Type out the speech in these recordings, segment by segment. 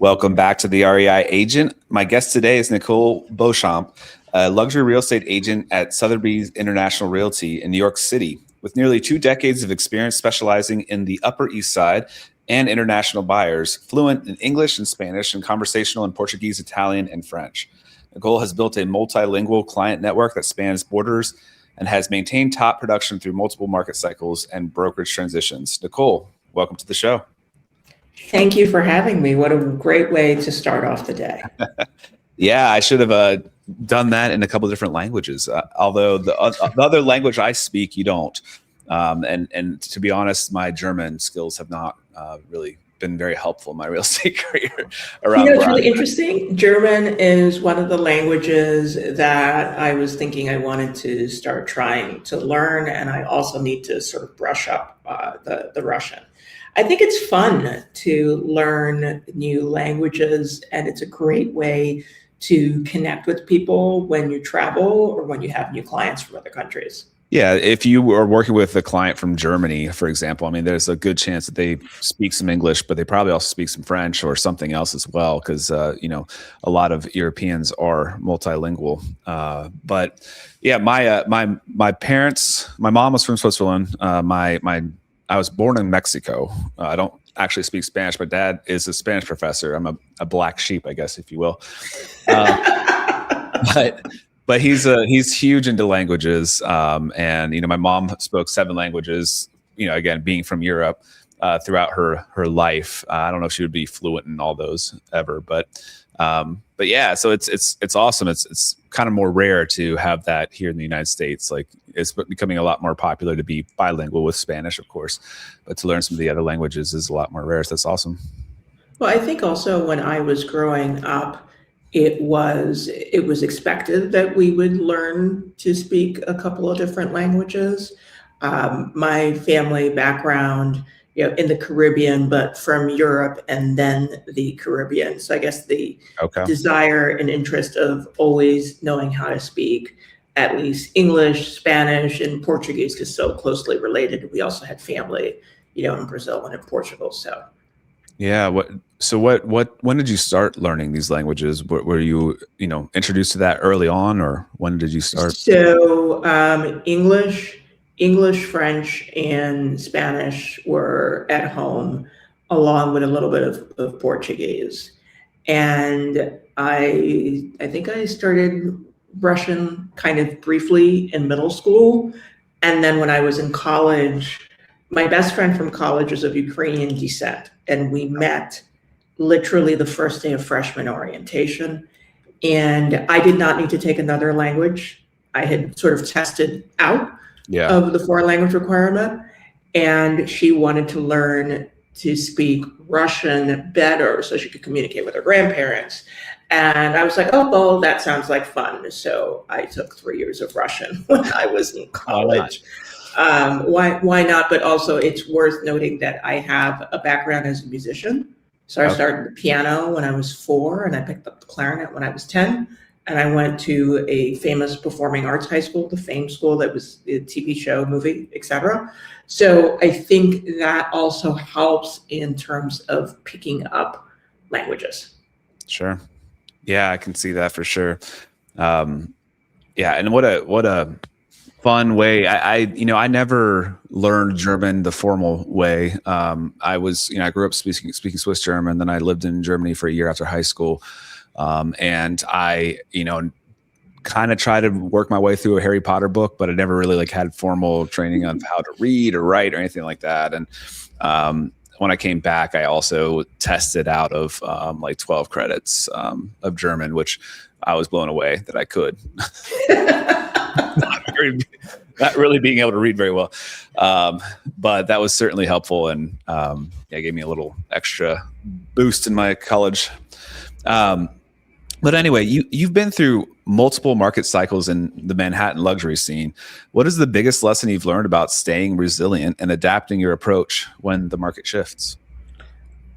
Welcome back to the REI Agent. My guest today is Nikki Beauchamp, a luxury real estate agent at Sotheby's International Realty in New York City, with nearly 2 decades of experience specializing in the Upper East Side and international buyers, fluent in English and Spanish, and conversational in Portuguese, Italian, and French. Nikki has built a multilingual client network that spans borders and has maintained top production through multiple market cycles and brokerage transitions. Nikki, welcome to the show. Thank you for having me. What a great way to start off the day. Yeah, I should have done that in a couple of different languages. Although the other language I speak, you don't. And to be honest, my German skills have not really been very helpful in my real estate career. It's really interesting. German is one of the languages that I was thinking I wanted to start trying to learn, and I also need to sort of brush up the Russian. I think it's fun to learn new languages, and it's a great way to connect with people when you travel or when you have new clients from other countries. Yeah, if you are working with a client from Germany, for example, I mean, there's a good chance that they speak some English, but they probably also speak some French or something else as well, because a lot of Europeans are multilingual. But yeah, my parents, my mom was from Switzerland. I was born in Mexico. I don't actually speak Spanish. My dad is a Spanish professor. I'm a black sheep, I guess, if you will. But he's huge into languages. And my mom spoke 7 languages. Again, being from Europe, throughout her life. I don't know if she would be fluent in all those ever, but yeah. So it's awesome. It's kind of more rare to have that here in the United States. Like, it's becoming a lot more popular to be bilingual with Spanish, of course, but to learn some of the other languages is a lot more rare. So that's awesome. Well, I think also when I was growing up, it was expected that we would learn to speak a couple of different languages. My family background, in the Caribbean, but from Europe and then the Caribbean. So I guess the desire and interest of always knowing how to speak at least English, Spanish, and Portuguese is so closely related. We also had family, in Brazil and in Portugal. So yeah. When did you start learning these languages? Were you, introduced to that early on, or when did you start? So English, French, and Spanish were at home, along with a little bit of Portuguese. And I think I started Russian kind of briefly in middle school. And then when I was in college, my best friend from college was of Ukrainian descent. And we met literally the first day of freshman orientation. And I did not need to take another language. I had sort of tested out of the foreign language requirement. And she wanted to learn to speak Russian better so she could communicate with her grandparents. And I was like, oh, well, that sounds like fun. So I took 3 years of Russian when I was in college. Why not? But also it's worth noting that I have a background as a musician. So I started the piano when I was 4, and I picked up the clarinet when I was 10. And I went to a famous performing arts high school, the Fame School, that was a TV show, movie, etc. So I think that also helps in terms of picking up languages. Sure. Yeah, I can see that for sure. Yeah, and what a fun way. I never learned German the formal way. I grew up speaking Swiss German, then I lived in Germany for a year after high school. And I, kind of tried to work my way through a Harry Potter book, but I never really had formal training on how to read or write or anything like that. And when I came back, I also tested out of 12 credits of German, which I was blown away that I could. Not really being able to read very well. But that was certainly helpful, and it gave me a little extra boost in my college. But anyway, you've been through multiple market cycles in the Manhattan luxury scene. What is the biggest lesson you've learned about staying resilient and adapting your approach when the market shifts?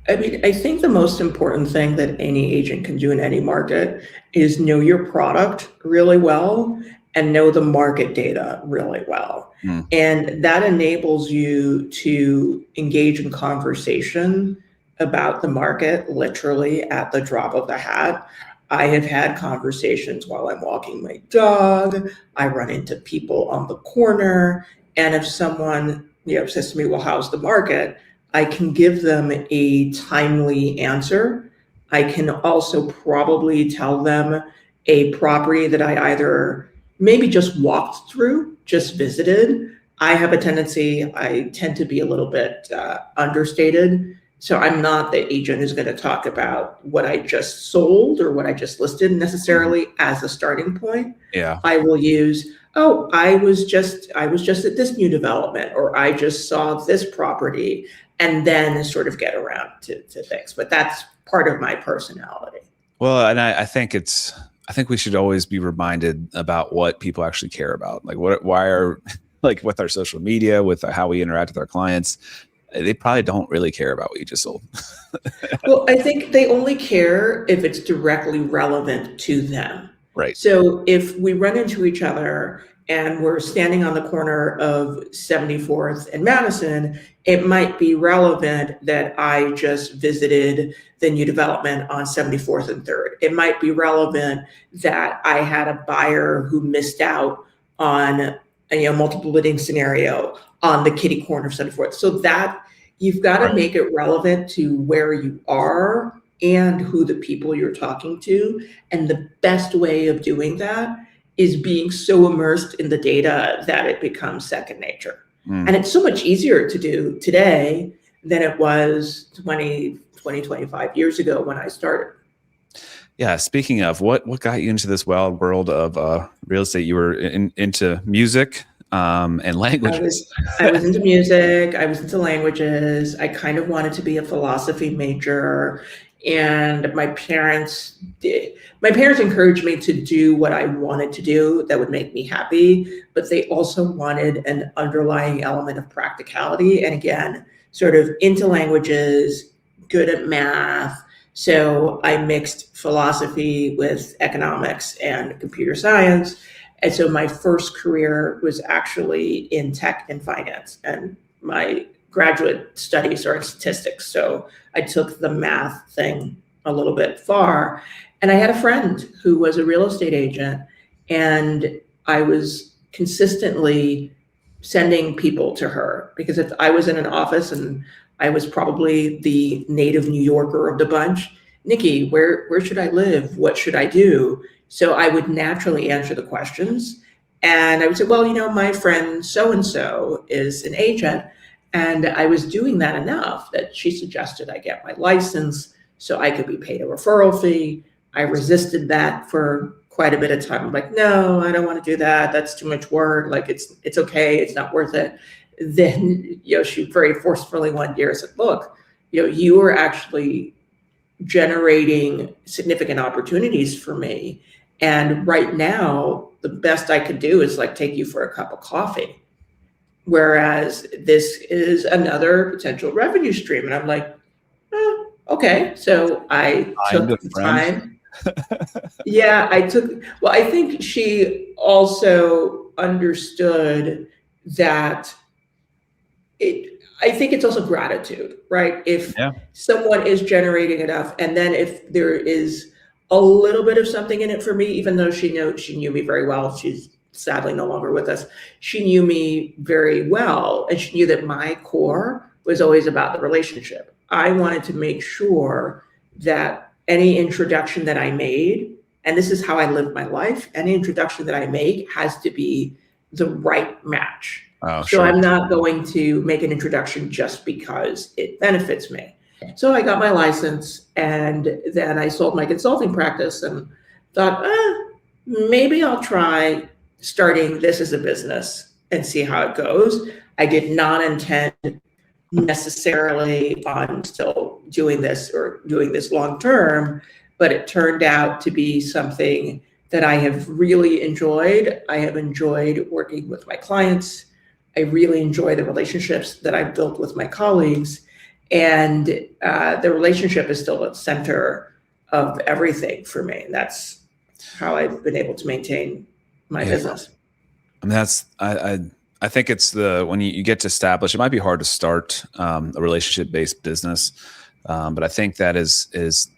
I mean, I think the most important thing that any agent can do in any market is know your product really well and know the market data really well. And that enables you to engage in conversation about the market literally at the drop of the hat. I have had conversations while I'm walking my dog. I run into people on the corner. And if someone, says to me, well, how's the market? I can give them a timely answer. I can also probably tell them a property that I either maybe just walked through, just visited. I tend to be a little bit understated. So I'm not the agent who's going to talk about what I just sold or what I just listed necessarily as a starting point. Yeah. I will use, oh, I was just at this new development, or I just saw this property, and then sort of get around to things. But that's part of my personality. Well, and I think we should always be reminded about what people actually care about. Like why are like with our social media, with how we interact with our clients, they probably don't really care about what you just sold. Well, I think they only care if it's directly relevant to them. Right. So if we run into each other and we're standing on the corner of 74th and Madison, it might be relevant that I just visited the new development on 74th and 3rd. It might be relevant that I had a buyer who missed out on a multiple bidding scenario on the kitty corner of 74th. So that you've got to make it relevant to where you are and who the people you're talking to. And the best way of doing that is being so immersed in the data that it becomes second nature. And it's so much easier to do today than it was 20, 25 years ago when I started. Yeah. Speaking of, what got you into this wild world of real estate? You were into music and languages. I was into music. I was into languages. I kind of wanted to be a philosophy major. And my parents encouraged me to do what I wanted to do that would make me happy, but they also wanted an underlying element of practicality. And again, sort of into languages, good at math. So I mixed philosophy with economics and computer science. And so my first career was actually in tech and finance, and my graduate studies are in statistics. So I took the math thing a little bit far. And I had a friend who was a real estate agent, and I was consistently sending people to her because if I was in an office and I was probably the native New Yorker of the bunch, Nikki, where should I live? What should I do? So I would naturally answer the questions. And I would say, well, my friend so-and-so is an agent. And I was doing that enough that she suggested I get my license so I could be paid a referral fee. I resisted that for quite a bit of time. I'm like, no, I don't want to do that. That's too much work. Like it's okay. It's not worth it. Then, she very forcefully one year said, look, you are actually generating significant opportunities for me. And right now, the best I could do is like take you for a cup of coffee. Whereas this is another potential revenue stream. And I'm like, okay. So I took the time. Yeah, I think she also understood that I think it's also gratitude, right? If someone is generating enough, and then if there is a little bit of something in it for me, even though she knew me very well, she's sadly no longer with us. She knew me very well, and she knew that my core was always about the relationship. I wanted to make sure that any introduction that I made, and this is how I live my life, any introduction that I make has to be the right match. Oh, so I'm not going to make an introduction just because it benefits me. So I got my license, and then I sold my consulting practice and thought, maybe I'll try starting this as a business and see how it goes. I did not intend necessarily on still doing this long term, but it turned out to be something that I have really enjoyed. I have enjoyed working with my clients. I really enjoy the relationships that I've built with my colleagues. And the relationship is still at the center of everything for me. And that's how I've been able to maintain my business. I mean, I think it's when you get to establish, it might be hard to start a relationship-based business. But I think that is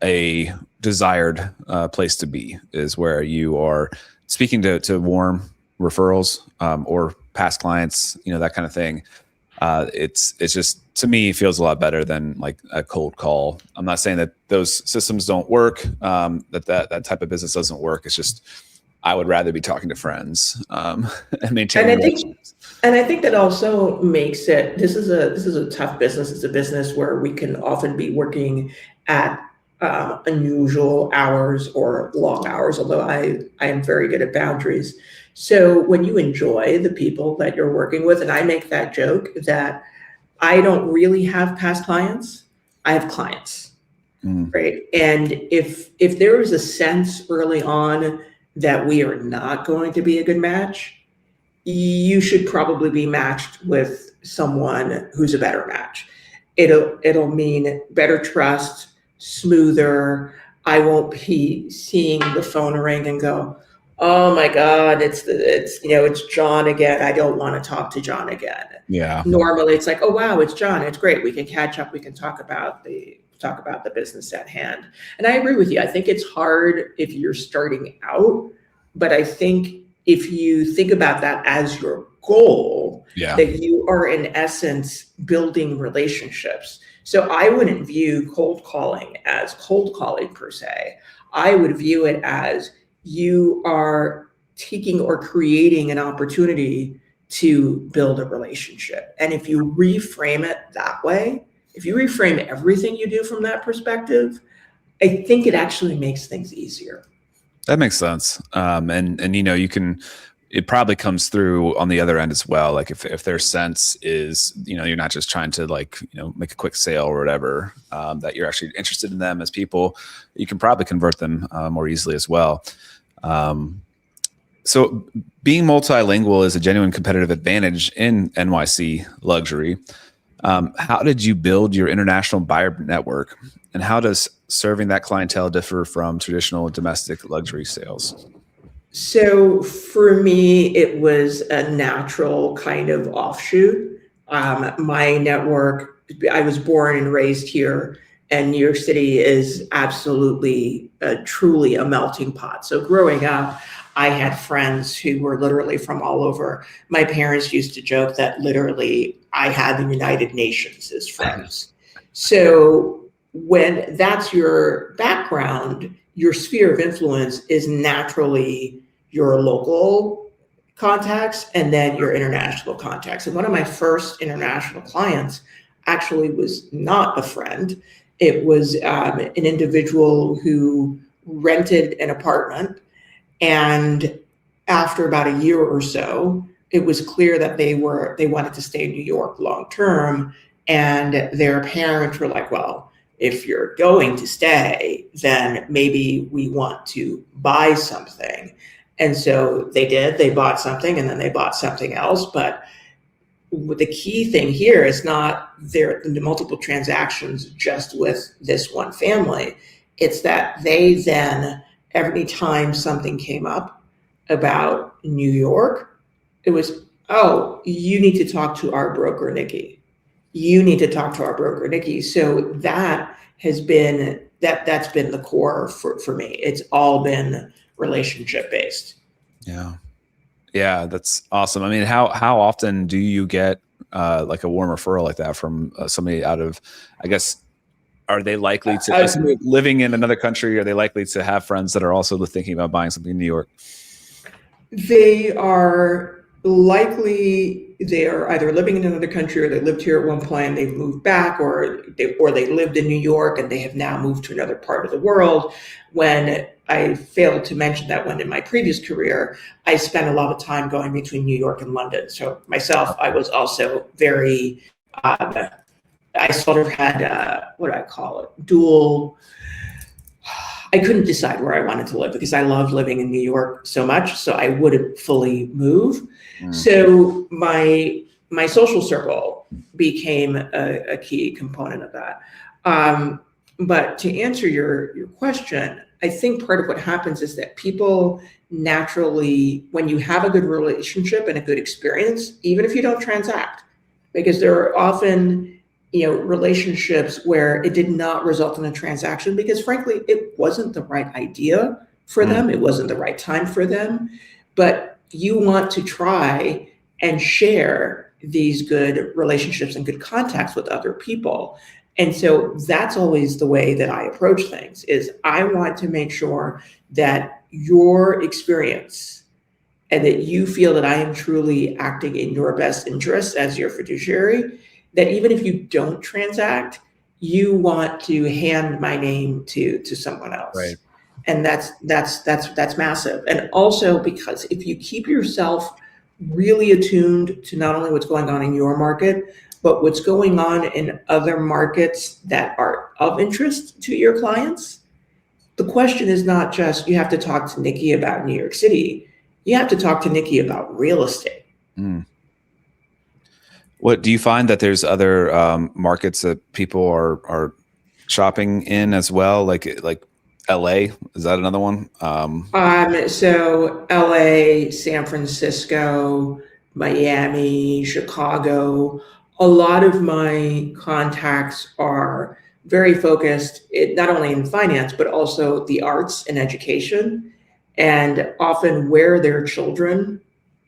a desired place to be, is where you are speaking to warm referrals or past clients, that kind of thing. It's just, to me, feels a lot better than like a cold call. I'm not saying that those systems don't work, that type of business doesn't work. It's just, I would rather be talking to friends and maintaining relationships. And I think that also makes it, this is a tough business. It's a business where we can often be working at unusual hours or long hours, although I am very good at boundaries. So when you enjoy the people that you're working with, and I make that joke that I don't really have past clients, I have clients, right? And if there is a sense early on that we are not going to be a good match, you should probably be matched with someone who's a better match. It'll mean better trust, smoother. I won't be seeing the phone ring and go, oh my God, it's John again. I don't want to talk to John again. Yeah. Normally it's like, oh wow, it's John. It's great. We can catch up. We can talk about the business at hand. And I agree with you. I think it's hard if you're starting out, but I think if you think about that as your goal, that you are in essence building relationships. So I wouldn't view cold calling as cold calling per se. I would view it as you are taking or creating an opportunity to build a relationship. And if you reframe it that way, if you reframe everything you do from that perspective, I think it actually makes things easier. That makes sense. And it probably comes through on the other end as well. Like if their sense is, you're not just trying to make a quick sale or whatever, that you're actually interested in them as people, you can probably convert them more easily as well. So being multilingual is a genuine competitive advantage in NYC luxury. How did you build your international buyer network, and how does serving that clientele differ from traditional domestic luxury sales? So for me, it was a natural kind of offshoot. My network, I was born and raised here, and New York City is absolutely, truly a melting pot. So growing up, I had friends who were literally from all over. My parents used to joke that literally I had the United Nations as friends. So when that's your background, your sphere of influence is naturally your local contacts and then your international contacts. And one of my first international clients actually was not a friend. It was an individual who rented an apartment. And after about a year or so, it was clear that they wanted to stay in New York long term. And their parents were like, well, if you're going to stay, then maybe we want to buy something. And so they did. They bought something, and then they bought something else. But the key thing here is not the multiple transactions just with this one family. It's that they then, every time something came up about New York, it was, oh, you need to talk to our broker, Nikki. You need to talk to our broker, Nikki. So that has been, that's been the core for me. It's all been relationship based. Yeah, that's awesome. I mean, how often do you get like a warm referral like that from somebody out of, I guess, are they likely to, somebody living in another country, are they likely to have friends that are also thinking about buying something in New York? They are likely, they are either living in another country, or they lived here at one point, they've moved back, or they lived in New York and they have now moved to another part of the world. When I failed to mention that when in my previous career, I spent a lot of time going between New York and London. So myself, I was also very, I sort of had, what do I call it? Dual. I couldn't decide where I wanted to live because I loved living in New York so much. So I wouldn't fully move. So my social circle became a key component of that. But to answer your question, I think part of what happens is that people naturally, when you have a good relationship and a good experience, even if you don't transact, because there are often relationships where it did not result in a transaction because frankly, it wasn't the right idea for them. It wasn't the right time for them, but you want to try and share these good relationships and good contacts with other people. And so that's always the way that I approach things is I want to make sure that your experience and that you feel that I am truly acting in your best interest as your fiduciary, that even if you don't transact, you want to hand my name to someone else. Right. And that's massive. And also because if you keep yourself really attuned to not only what's going on in your market, but what's going on in other markets that are of interest to your clients, the question is not just you have to talk to Nikki about New York City. You have to talk to Nikki about real estate. What do you find that there's other markets that people are shopping in as well? Like LA, is that another one? So LA, San Francisco, Miami, Chicago, a lot of my contacts are very focused not only in finance, but also the arts and education, and often where their children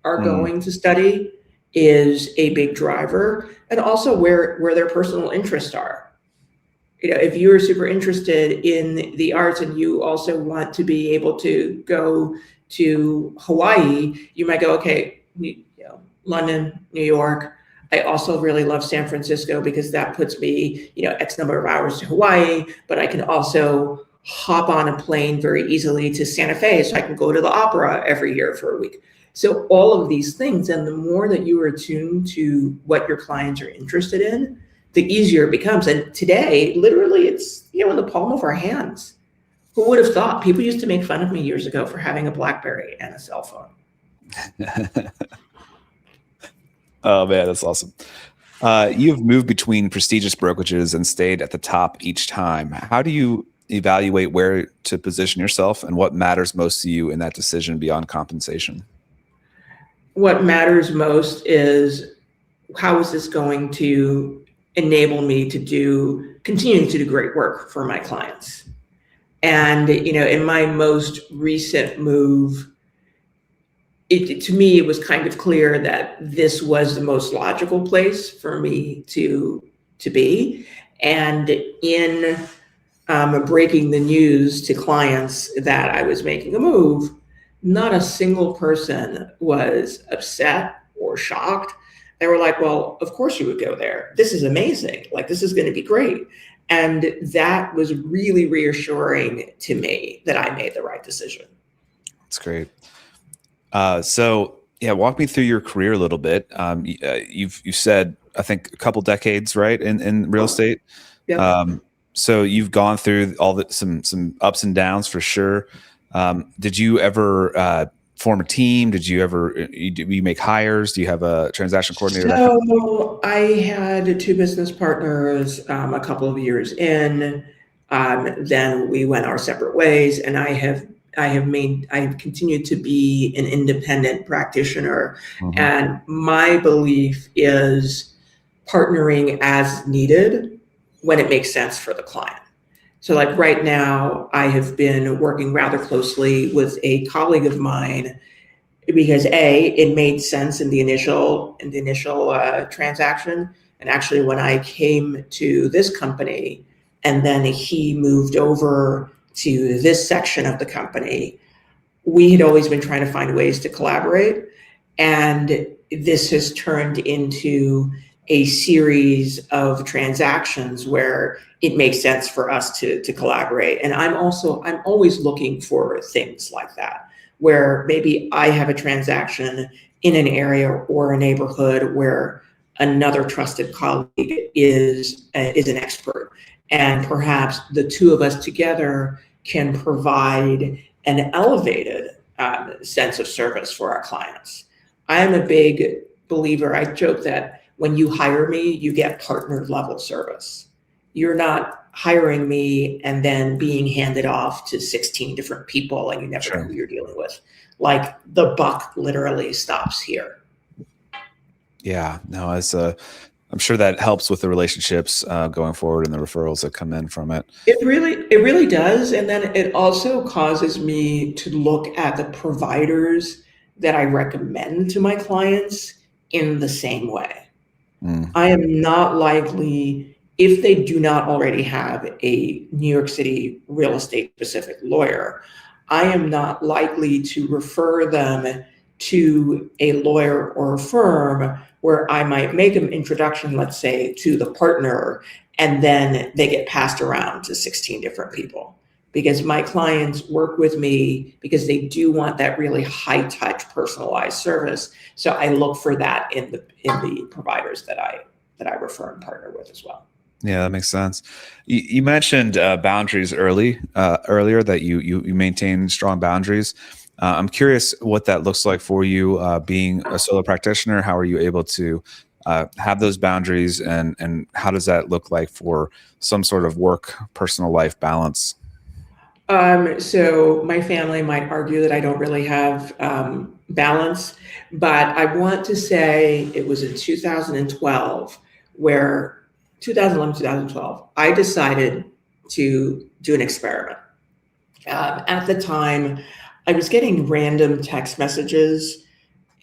are going to study is a big driver, and also where their personal interests are. If you're super interested in the arts and you also want to be able to go to Hawaii, you might go, okay, London, New York. I also really love San Francisco because that puts me, X number of hours to Hawaii, but I can also hop on a plane very easily to Santa Fe so I can go to the opera every year for a week. So all of these things, and the more that you are attuned to what your clients are interested in, the easier it becomes. And today, literally, it's in the palm of our hands. Who would have thought? People used to make fun of me years ago for having a BlackBerry and a cell phone. Oh man, that's awesome. You've moved between prestigious brokerages and stayed at the top each time. How do you evaluate where to position yourself and what matters most to you in that decision beyond compensation? What matters most is how is this going to enable me to continue to do great work for my clients. And, in my most recent move, to me, it was kind of clear that this was the most logical place for me to be. And in breaking the news to clients that I was making a move, not a single person was upset or shocked. They were like, well, of course you would go there. This is amazing. Like, this is going to be great. And that was really reassuring to me that I made the right decision. That's great. So yeah, walk me through your career a little bit. You've said, I think, a couple decades, right, in real estate. Yeah. So you've gone through some ups and downs for sure. Did you ever form a team? Did you make hires? Do you have a transaction coordinator? So I had two business partners a couple of years in. Then we went our separate ways, and I have continued to be an independent practitioner. Mm-hmm. And my belief is partnering as needed when it makes sense for the client. So like right now, I have been working rather closely with a colleague of mine because it made sense in the initial transaction. And actually when I came to this company and then he moved over to this section of the company, we had always been trying to find ways to collaborate. And this has turned into a series of transactions where it makes sense for us to collaborate. And I'm always looking for things like that, where maybe I have a transaction in an area or a neighborhood where another trusted colleague is an expert. And perhaps the two of us together can provide an elevated sense of service for our clients. I am a big believer. I joke that when you hire me, you get partner level service. You're not hiring me and then being handed off to 16 different people and you never know who you're dealing with. Like the buck literally stops here. Yeah, no, I'm sure that helps with the relationships going forward and the referrals that come in from it. It really does. And then it also causes me to look at the providers that I recommend to my clients in the same way. I am not likely, if they do not already have a New York City real estate specific lawyer, I am not likely to refer them to a lawyer or a firm where I might make an introduction, let's say, to the partner, and then they get passed around to 16 different people. Because my clients work with me because they do want that really high touch personalized service. So I look for that in the providers that I refer and partner with as well. Yeah, that makes sense. You mentioned boundaries earlier that you maintain strong boundaries. I'm curious what that looks like for you being a solo practitioner. How are you able to have those boundaries, and how does that look like for some sort of work personal life balance? So my family might argue that I don't really have balance, but I want to say it was in 2012 where 2011, 2012, I decided to do an experiment. At the time, I was getting random text messages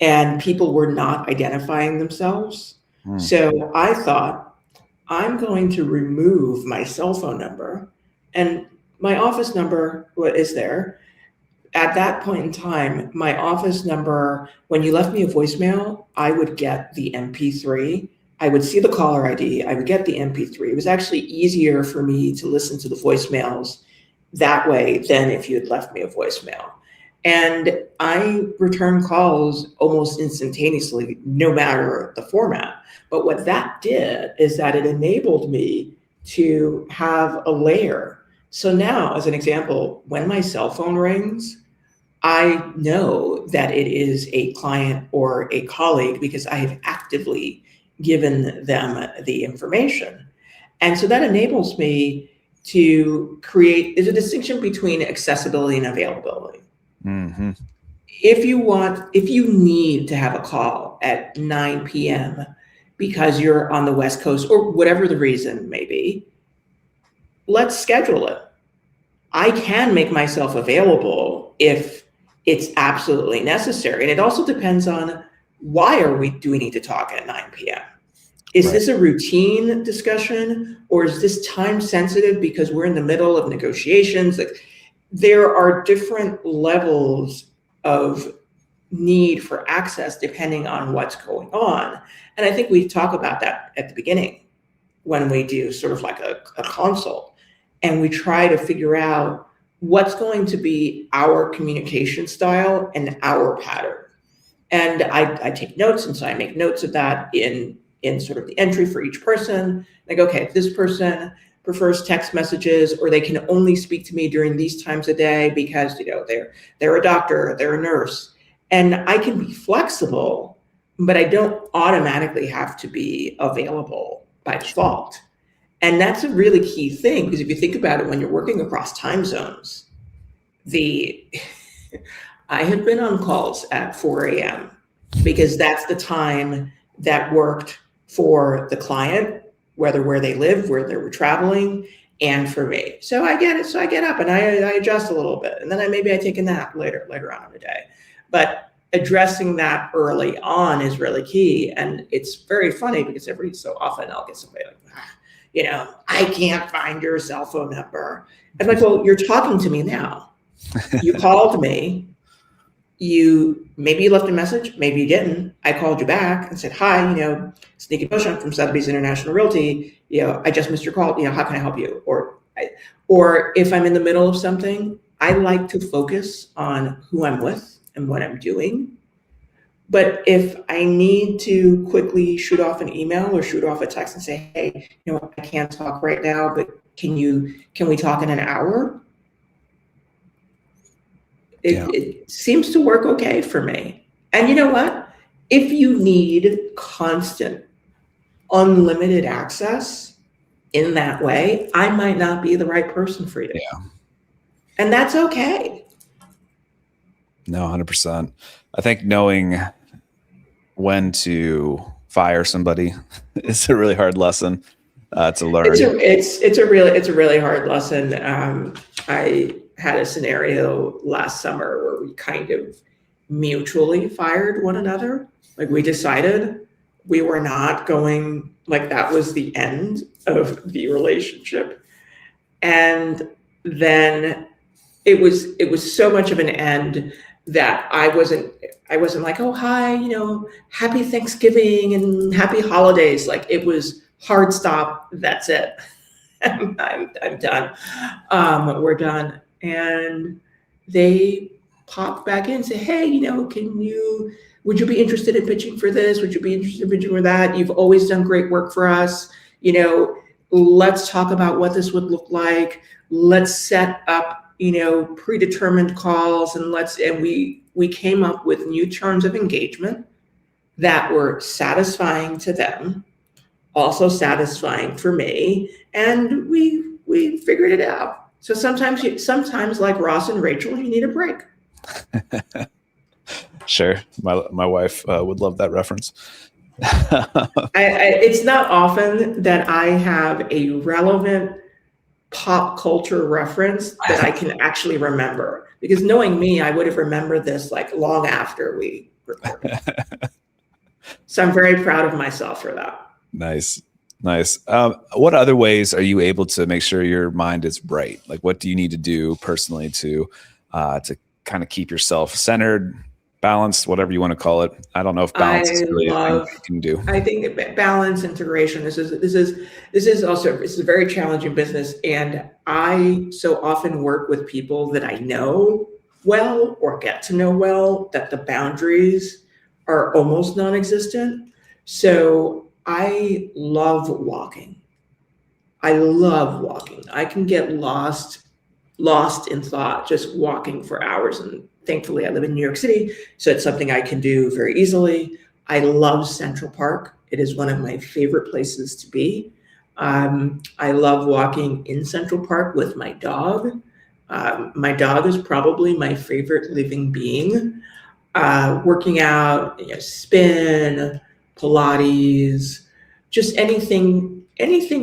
and people were not identifying themselves. So I thought, I'm going to remove my cell phone number, and my office number is there. At that point in time, my office number, when you left me a voicemail, I would get the MP3. I would see the caller ID. I would get the MP3. It was actually easier for me to listen to the voicemails that way than if you had left me a voicemail. And I return calls almost instantaneously, no matter the format. But what that did is that it enabled me to have a layer. So now, as an example, when my cell phone rings, I know that it is a client or a colleague because I have actively given them the information. And so that enables me to create, there's a distinction between accessibility and availability. Mm-hmm. If you need to have a call at 9 p.m. because you're on the West Coast or whatever the reason may be, let's schedule it. I can make myself available if it's absolutely necessary. And it also depends on do we need to talk at 9 p.m.? Is this a routine discussion, or is this time sensitive because we're in the middle of negotiations? Like, there are different levels of need for access depending on what's going on. And I think we talk about that at the beginning when we do sort of like a consult, and we try to figure out what's going to be our communication style and our pattern. And I take notes, and so I make notes of that in sort of the entry for each person. Like, okay, if this person prefers text messages, or they can only speak to me during these times of day because, you know, they're a doctor, they're a nurse, and I can be flexible, but I don't automatically have to be available by default. And that's a really key thing, because if you think about it, when you're working across time zones, I have been on calls at 4 a.m. because that's the time that worked for the client, whether where they live, where they were traveling, and for me. So I get it. So I get up and I adjust a little bit, and then maybe I take a nap later on in the day. But addressing that early on is really key. And it's very funny because every so often I'll get somebody like, you know, I can't find your cell phone number. I'm like, well, you're talking to me now. You called me. Maybe you left a message, maybe you didn't. I called you back and said, hi, you know, it's Nikki Beauchamp from Sotheby's International Realty. You know, I just missed your call. You know, how can I help you? Or if I'm in the middle of something, I like to focus on who I'm with and what I'm doing. But if I need to quickly shoot off an email or shoot off a text and say, hey, you know, I can't talk right now, but can we talk in an hour? It seems to work okay for me. And you know what? If you need constant, unlimited access in that way, I might not be the right person for you. Yeah. And that's okay. No, 100%. I think knowing when to fire somebody. It's a really hard lesson to learn. It's a really hard lesson. I had a scenario last summer where we kind of mutually fired one another. Like we decided we were not going, like that was the end of the relationship. And then it was so much of an end that I wasn't like, oh, hi, happy Thanksgiving and happy holidays. Like it was hard stop. That's it. I'm done. We're done. And they pop back in and say, hey, would you be interested in pitching for this? Would you be interested in pitching for that? You've always done great work for us. Let's talk about what this would look like. Let's set up, predetermined calls, and we came up with new terms of engagement that were satisfying to them, also satisfying for me, and we figured it out. So sometimes like Ross and Rachel, you need a break. Sure. My wife would love that reference. It's not often that I have a relevant pop culture reference that I can actually remember, because knowing me, I would have remembered this like long after we recorded. So I'm very proud of myself for that. Nice. What other ways are you able to make sure your mind is bright? Like, what do you need to do personally to kind of keep yourself centered, balanced, whatever you want to call it? I don't know if balance is really a thing you can do. I think balance, integration. This is a very challenging business, and I so often work with people that I know well or get to know well that the boundaries are almost non-existent. So I love walking. I can get lost in thought just walking for hours, and thankfully I live in New York City, so it's something I can do very easily. I love Central Park. It is one of my favorite places to be. I love walking in Central Park with my dog. My dog is probably my favorite living being. Working out, spin, Pilates, just anything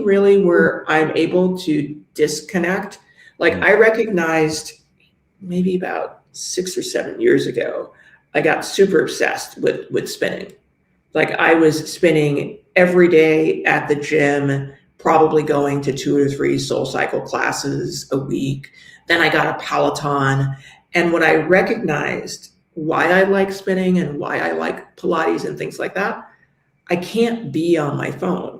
really where I'm able to disconnect. Like I recognized maybe about 6 or 7 years ago, I got super obsessed with spinning. Like I was spinning every day at the gym, probably going to 2 or 3 SoulCycle classes a week. Then I got a Peloton. And what I recognized why I like spinning and why I like Pilates and things like that, I can't be on my phone.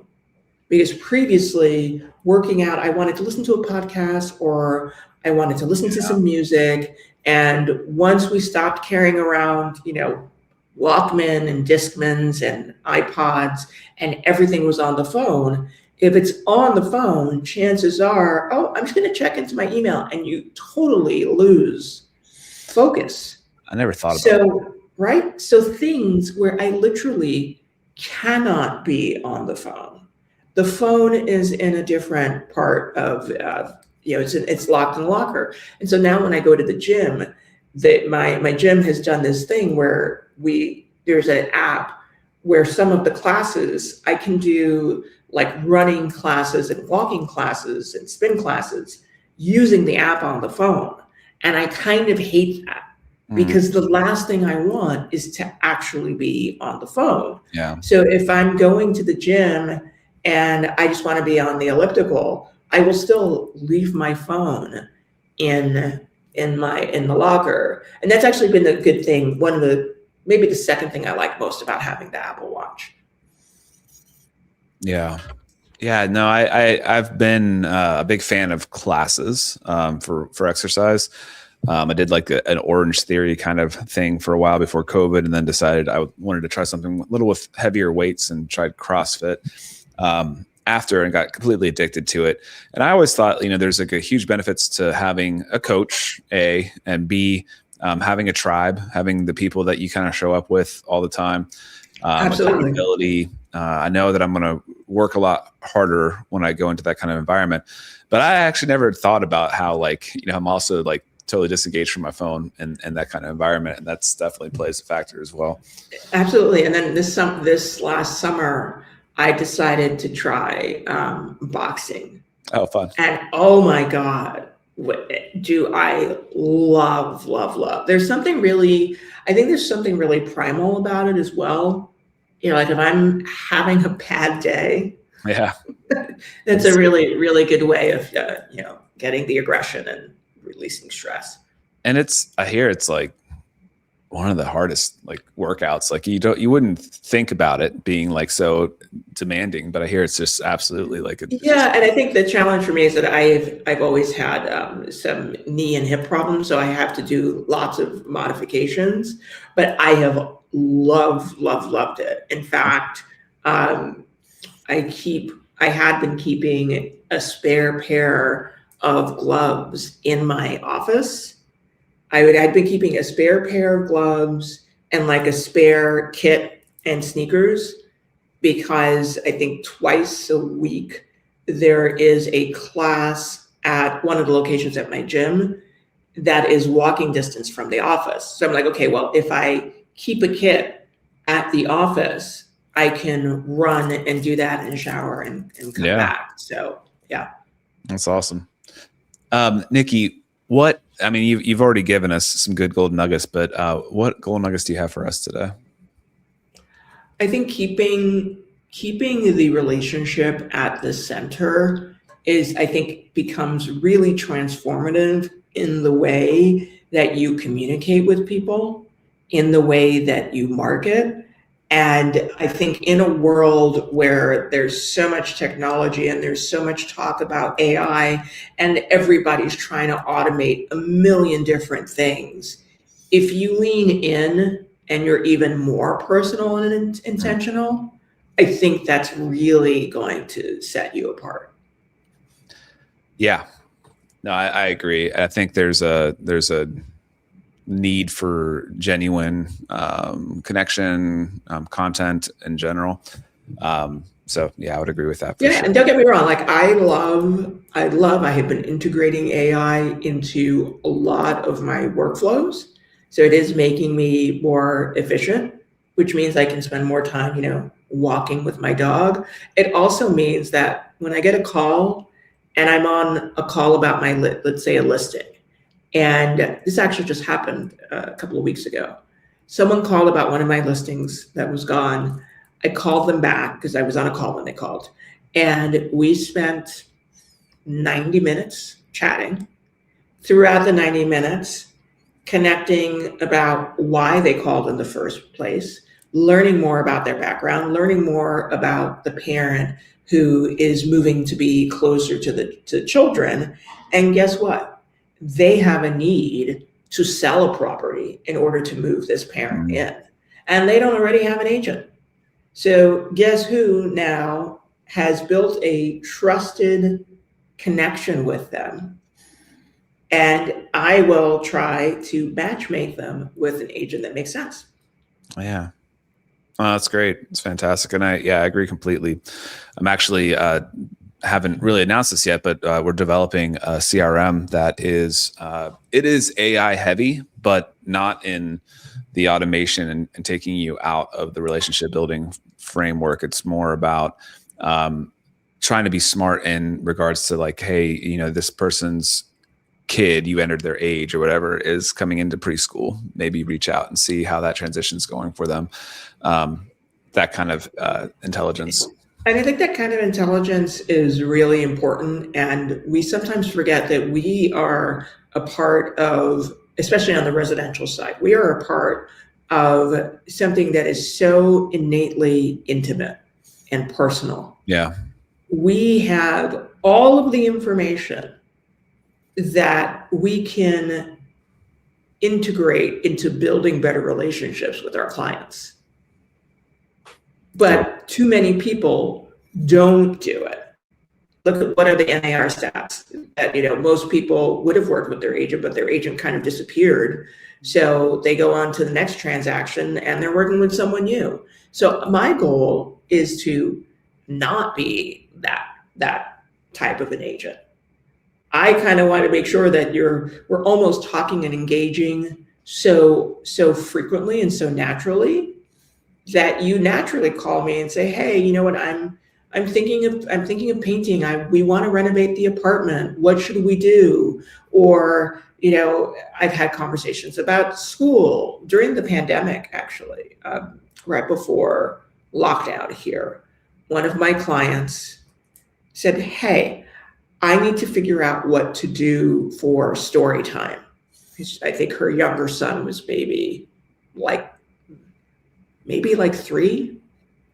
Because previously, working out, I wanted to listen to a podcast or I wanted to listen to some music. And once we stopped carrying around, Walkman and Discmans and iPods and everything was on the phone, if it's on the phone, chances are, oh, I'm just going to check into my email, and you totally lose focus. I never thought about that. Right? So things where I literally cannot be on the phone. The phone is in a different part of, it's locked in the locker. And so now when I go to the gym, my gym has done this thing where there's an app where some of the classes I can do, like running classes and walking classes and spin classes using the app on the phone. And I kind of hate that. Because the last thing I want is to actually be on the phone. Yeah. So if I'm going to the gym and I just want to be on the elliptical, I will still leave my phone in the locker. And that's actually been a good thing. Maybe the second thing I like most about having the Apple Watch. Yeah. Yeah. No, I've been a big fan of classes for exercise. I did like an Orange Theory kind of thing for a while before COVID, and then decided I wanted to try something a little with heavier weights and tried CrossFit after, and got completely addicted to it. And I always thought, there's like a huge benefits to having a coach, A, and B, having a tribe, having the people that you kind of show up with all the time. Absolutely. Accountability. I know that I'm going to work a lot harder when I go into that kind of environment, but I actually never thought about how I'm also like totally disengaged from my phone and that kind of environment. And that's definitely plays a factor as well. Absolutely. And then this last summer, I decided to try boxing. Oh, fun. And oh my God, do I love. There's something really, I think there's something really primal about it as well. You know, like if I'm having a bad day, Yeah, that's a really, really good way of, getting the aggression and releasing stress. and I hear it's like one of the hardest like workouts. Like you wouldn't think about it being like so demanding, but I hear it's just absolutely like and I think the challenge for me is that I've always had some knee and hip problems, so I have to do lots of modifications. But I have loved it. In fact, I had been keeping a spare pair of gloves in my office. I'd been keeping a spare pair of gloves and like a spare kit and sneakers, because I think twice a week there is a class at one of the locations at my gym that is walking distance from the office. So I'm like, okay, well, if I keep a kit at the office, I can run and do that in the shower and come back. So yeah. That's awesome. Nikki, you've already given us some good gold nuggets, but what gold nuggets do you have for us today? I think keeping the relationship at the center becomes really transformative in the way that you communicate with people, in the way that you market. And I think in a world where there's so much technology and there's so much talk about AI and everybody's trying to automate a million different things, if you lean in and you're even more personal and intentional, I think that's really going to set you apart. Yeah, no, I agree. I think there's a need for genuine connection, content in general. So yeah, I would agree with that. Yeah, sure. And don't get me wrong, like I have been integrating AI into a lot of my workflows. So it is making me more efficient, which means I can spend more time, walking with my dog. It also means that when I get a call and I'm on a call about let's say a listing, and this actually just happened a couple of weeks ago. Someone called about one of my listings that was gone. I called them back because I was on a call when they called. And we spent 90 minutes chatting. Throughout the 90 minutes, connecting about why they called in the first place, learning more about their background, learning more about the parent who is moving to be closer to children. And guess what? They have a need to sell a property in order to move this parent in. And they don't already have an agent. So guess who now has built a trusted connection with them? And I will try to matchmake them with an agent that makes sense. Yeah. Oh, that's great. It's fantastic. And I agree completely. I'm actually, haven't really announced this yet, but we're developing a CRM that it is AI heavy, but not in the automation and taking you out of the relationship building framework. It's more about trying to be smart in regards to like, hey, this person's kid, you entered their age or whatever, is coming into preschool. Maybe reach out and see how that transition is going for them. That kind of intelligence. And I think that kind of intelligence is really important. And we sometimes forget that we are a part of, especially on the residential side, we are a part of something that is so innately intimate and personal. Yeah. We have all of the information that we can integrate into building better relationships with our clients. But too many people don't do it. Look at what are the NAR stats that, most people would have worked with their agent, but their agent kind of disappeared. So they go on to the next transaction and they're working with someone new. So my goal is to not be that type of an agent. I kind of want to make sure that we're almost talking and engaging so frequently and so naturally that you naturally call me and say, hey, you know what, I'm thinking of painting. We want to renovate the apartment. What should we do? Or, you know, I've had conversations about school during the pandemic, actually, right before lockdown here. One of my clients said, hey, I need to figure out what to do for story time. I think her younger son was maybe like 3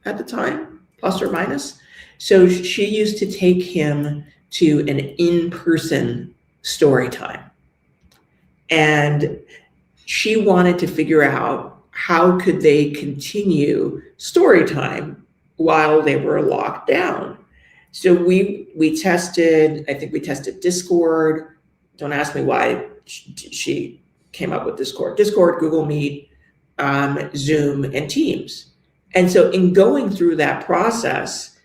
at the time, plus or minus. So she used to take him to an in-person story time. And she wanted to figure out how could they continue story time while they were locked down. So we tested, I think we tested Discord. Don't ask me why she came up with Discord, Google Meet, Zoom, and Teams. And so in going through that process,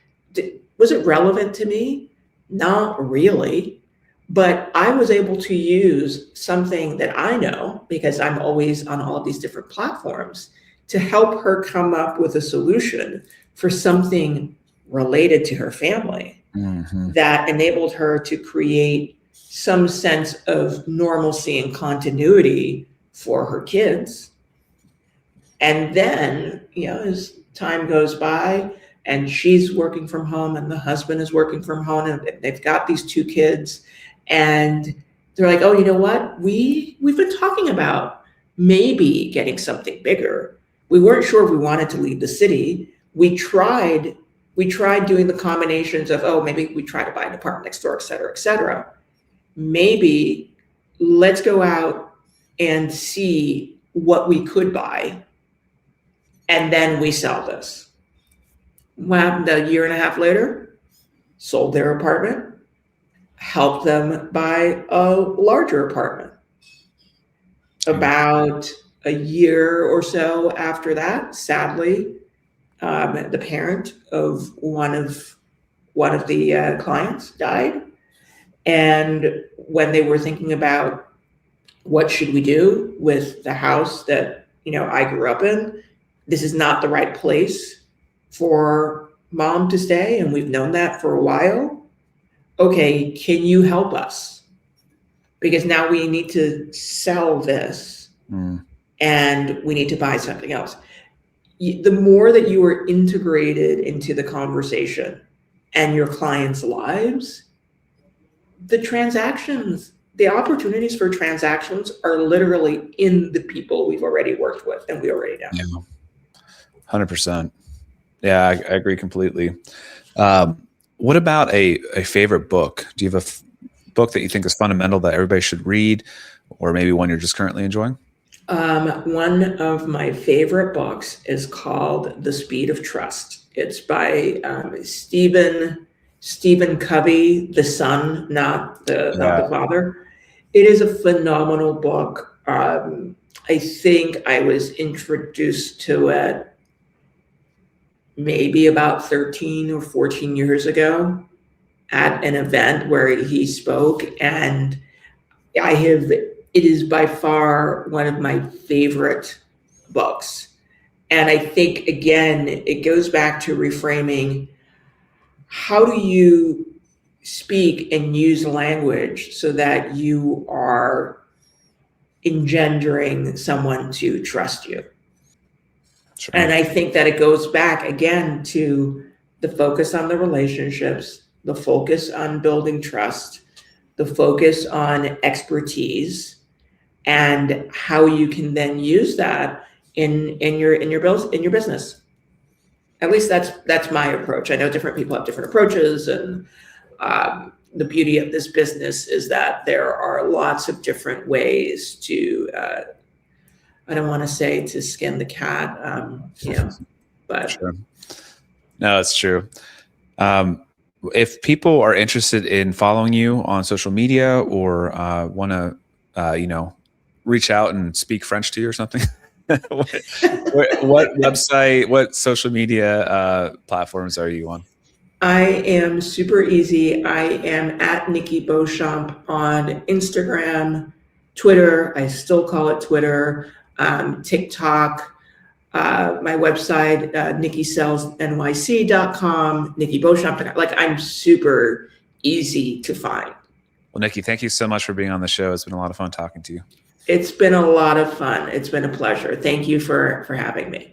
was it relevant to me? Not really. But I was able to use something that I know, because I'm always on all of these different platforms, to help her come up with a solution for something related to her family that enabled her to create some sense of normalcy and continuity for her kids. And then, you know, as time goes by and she's working from home and the husband is working from home and they've got these 2 kids, and they're like, oh, you know what? We've been talking about maybe getting something bigger. We weren't sure if we wanted to leave the city. We tried doing the combinations of, oh, maybe we try to buy an apartment next door, et cetera, et cetera. Maybe let's go out and see what we could buy, and then we sell this. What happened a year and a half later? Sold their apartment, helped them buy a larger apartment. About a year or so after that, sadly, the parent of one of the clients died. And when they were thinking about what should we do with the house that, you know, I grew up in, this is not the right place for mom to stay, and we've known that for a while. Okay, can you help us? Because now we need to sell this and we need to buy something else. The more that you are integrated into the conversation and your clients' lives, the transactions, the opportunities for transactions are literally in the people we've already worked with and we already know. Yeah. 100%. Yeah, I agree completely. What about a favorite book? Do you have a book that you think is fundamental that everybody should read, or maybe one you're just currently enjoying? One of my favorite books is called The Speed of Trust. It's by Stephen Covey, the son, not the father. It is a phenomenal book. I think I was introduced to it maybe about 13 or 14 years ago at an event where he spoke, and it is by far one of my favorite books. And I think, again, it goes back to reframing. How do you speak and use language so that you are engendering someone to trust you? Sure. And I think that it goes back again to the focus on the relationships, the focus on building trust, the focus on expertise, and how you can then use that in your business. At least that's my approach. I know different people have different approaches, and the beauty of this business is that there are lots of different ways to. I don't want to say to skin the cat, but sure. No, it's true. If people are interested in following you on social media or want to, reach out and speak French to you or something, what website, what social media platforms are you on? I am super easy. I am at Nikki Beauchamp on Instagram, Twitter. I still call it Twitter, TikTok. My website, nikkisellsnyc.com, Nikki Beauchamp. Like, I'm super easy to find. Well, Nikki, thank you so much for being on the show. It's been a lot of fun talking to you. It's been a lot of fun. It's been a pleasure. Thank you for having me.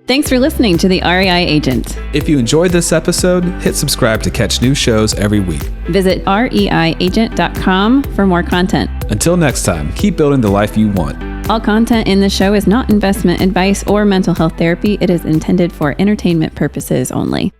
Thanks for listening to the REI Agent. If you enjoyed this episode, hit subscribe to catch new shows every week. Visit reiagent.com for more content. Until next time, keep building the life you want. All content in the show is not investment advice or mental health therapy. It is intended for entertainment purposes only.